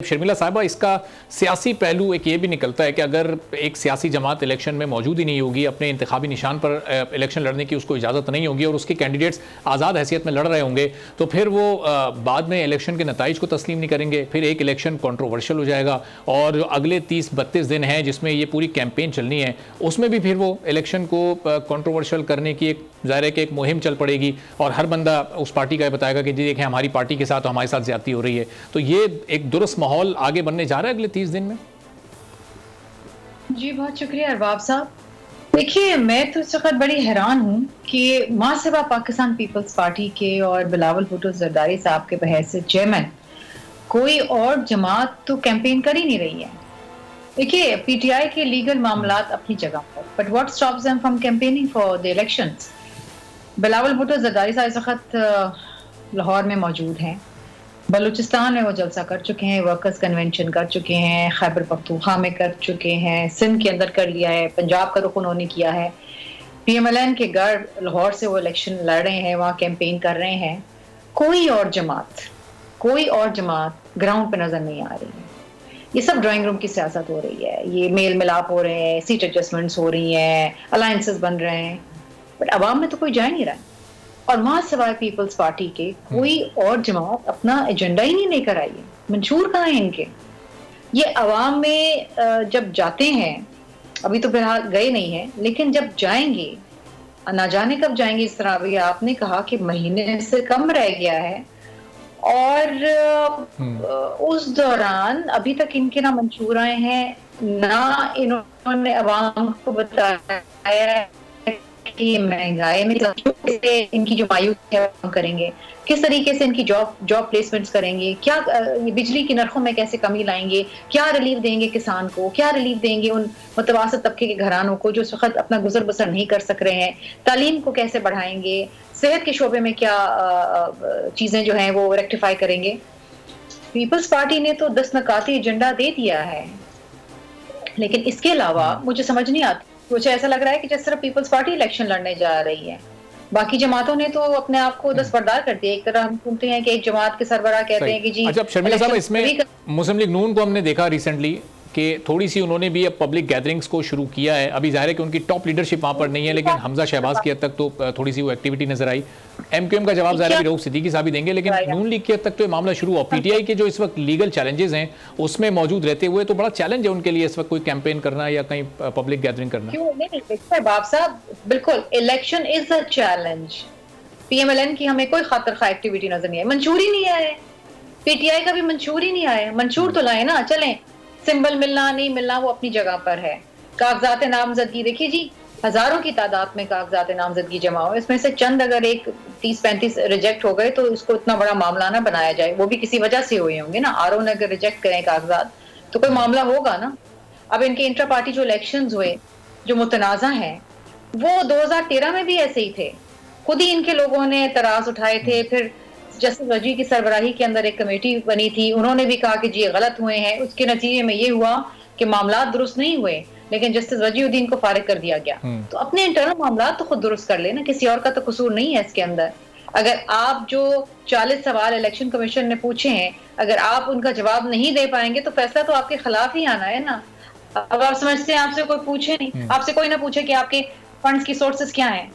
شرمیلا صاحبہ، اس کا سیاسی پہلو ایک یہ بھی نکلتا ہے کہ اگر ایک سیاسی جماعت الیکشن میں موجود ہی نہیں ہوگی، اپنے انتخابی نشان پر الیکشن لڑنے کی اس کو اجازت نہیں ہوگی اور اس کے کینڈیڈیٹس آزاد حیثیت میں لڑ رہے ہوں گے تو پھر وہ بعد میں الیکشن کے نتائج کو تسلیم نہیں کریں گے، پھر ایک الیکشن کنٹروورشل ہو جائے گا اور جو اگلے 30-32 دن ہیں جس میں یہ پوری کیمپین چلنی ہے اس میں بھی پھر وہ الیکشن کو کنٹروورشل کرنے کی ایک ظاہر ہے کہ ایک مہم چل پڑے گی اور ہر بندہ اس پارٹی کا بتائے گا کہ جی دیکھیں ہماری پارٹی کے ساتھ ہمارے ساتھ زیادتی ہو رہی ہے. تو یہ ایک درست ماحول آگے بننے جا رہا ہے اگلے 30 دن میں؟ جی بہت شکریہ ارباب صاحب. دیکھیے میں تو اس وقت بڑی حیران ہوں کہ ماں سوا پاکستان پیپلز پارٹی کے اور بلاول بھٹو زرداری صاحب کے بحیثیت چیئرمین کوئی اور جماعت تو کیمپین کر ہی نہیں رہی ہے. دیکھیے پی ٹی آئی کے لیگل معاملات اپنی جگہ پر، but what stops them from campaigning for the elections. Bilawal Bhutto Zardari صاحب اس وقت لاہور میں موجود ہیں، بلوچستان میں وہ جلسہ کر چکے ہیں، ورکرز کنونشن کر چکے ہیں، خیبر پختونخوا میں کر چکے ہیں، سندھ کے اندر کر لیا ہے، پنجاب کا رخ انہوں نے کیا ہے، پی ایم ایل این کے گھر لاہور سے وہ الیکشن لڑ رہے ہیں، وہاں کیمپین کر رہے ہیں. کوئی اور جماعت گراؤنڈ پہ نظر نہیں آ رہی ہے. یہ سب ڈرائنگ روم کی سیاست ہو رہی ہے، یہ میل ملاپ ہو رہے ہیں، سیٹ ایڈجسٹمنٹس ہو رہی ہیں، الائنسز بن رہے ہیں، بٹ عوام میں تو کوئی جا نہیں رہا ہے. اور ماں سوائے پیپلز پارٹی کے کوئی اور جماعت اپنا ایجنڈا ہی نہیں لے کر آئی ہے. منشور کہاں ہیں ان کے؟ یہ عوام میں جب جاتے ہیں، ابھی تو فیلحال گئے نہیں ہیں، لیکن جب جائیں گے نہ جانے کب جائیں گے. اس طرح ابھی آپ نے کہا کہ مہینے سے کم رہ گیا ہے اور اس دوران ابھی تک ان کے نہ منشور آئے ہیں نہ انہوں نے عوام کو بتایا کہ یہ مہنگائی میں ان کی جو مایوس ہے وہ کریں گے، کس طریقے سے ان کی جاب پلیسمنٹس کریں گے، کیا بجلی کی نرخوں میں کیسے کمی لائیں گے، کیا ریلیف دیں گے کسان کو، کیا ریلیف دیں گے ان متوسط طبقے کے گھرانوں کو جو اس وقت اپنا گزر بسر نہیں کر سک رہے ہیں، تعلیم کو کیسے بڑھائیں گے، صحت کے شعبے میں کیا چیزیں جو ہیں وہ ریکٹیفائی کریں گے. پیپلز پارٹی نے تو 10 نکاتی ایجنڈا دے دیا ہے، لیکن اس کے علاوہ مجھے سمجھ نہیں آتی. مجھے ایسا لگ رہا ہے کہ جس طرح پیپلز پارٹی الیکشن لڑنے جا رہی ہے، باقی جماعتوں نے تو اپنے آپ کو دستبردار کر دیا. ایک طرح ہم سنتے ہیں کہ ایک جماعت کے سربراہ کہتے ہیں کہ جی اچھا شرمیلا صاحب، اس میں مسلم لیگ نون کو ہم نے دیکھا ریسنٹلی کہ تھوڑی سی انہوں نے بھی اب پبلک گیدرنگز کو شروع کیا ہے. ابھی ظاہر ہے کہ ان کی ٹاپ لیڈرشپ وہاں پر نہیں ہے، لیکن حمزہ شہباز کی حد تک تو تھوڑی سی وہ ایکٹیویٹی نظر آئی. ایم کیو ایم کا جواب ظاہر ہے کہ رؤوف صدیقی صاحب ہی دیں گے، لیکن نون لیگ کی حد تک تو یہ معاملہ شروع ہوا. پی ٹی آئی کے جو اس وقت لیگل چیلنجز ہیں اس میں موجود رہتے ہوئے تو بڑا چیلنج ہے ان کے لیے اس وقت کوئی کیمپین کرنا یا کہیں پبلک گیدرنگ کرنا. کیوں نہیں باب صاحب، بالکل election is a challenge. P M L N کی ہمیں کوئی خاطر خواہ ایکٹیویٹی نظر نہیں آئی، منشور ہی نہیں آئے. پی ٹی آئی کا بھی منشور ہی نہیں آئے. منشور تو لائے نا، چلیں سمبل ملنا نہیں ملنا وہ اپنی جگہ پر ہے. کاغذات نامزدگی دیکھیے جی، ہزاروں کی تعداد میں کاغذات نامزدگی جمع ہوئے، اس میں سے چند اگر ایک 30-35 ریجیکٹ ہو گئے تو اس کو اتنا بڑا معاملہ نہ بنایا جائے. وہ بھی کسی وجہ سے ہوئے ہوں گے نا. آر او نے اگر ریجیکٹ کریں کاغذات تو کوئی معاملہ ہوگا نا. اب ان کے انٹرا پارٹی جو الیکشنز ہوئے جو متنازع ہیں وہ 2013 میں بھی ایسے ہی تھے. خود ہی ان کے لوگوں نے اعتراض اٹھائے تھے. پھر جسٹس وجی کی سربراہی کے اندر ایک کمیٹی بنی تھی، انہوں نے بھی کہا کہ جی غلط ہوئے ہیں. اس کے نتیجے میں یہ ہوا کہ معاملات درست نہیں ہوئے، لیکن جسٹس وجی الدین کو فارغ کر دیا گیا. تو اپنے انٹرنل معاملات تو خود درست کر لیں نا، کسی اور کا تو قصور نہیں ہے اس کے اندر. اگر آپ جو 40 سوال الیکشن کمیشن نے پوچھے ہیں اگر آپ ان کا جواب نہیں دے پائیں گے تو فیصلہ تو آپ کے خلاف ہی آنا ہے نا. اب آپ سمجھتے ہیں آپ سے کوئی پوچھے نہیں، آپ سے کوئی نہ پوچھے کہ آپ کے فنڈز کی سورسز کیا ہیں.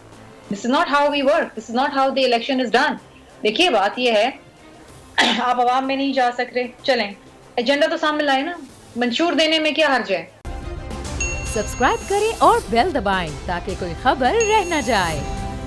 This is not how we work. This is not how the election is done. دیکھیے بات یہ ہے، آپ عوام میں نہیں جا سکتے، چلیں ایجنڈا تو سامنے لائے نا. منشور دینے میں کیا حرج ہے؟ سبسکرائب کریں اور بیل دبائیں تاکہ کوئی خبر رہ نہ جائے.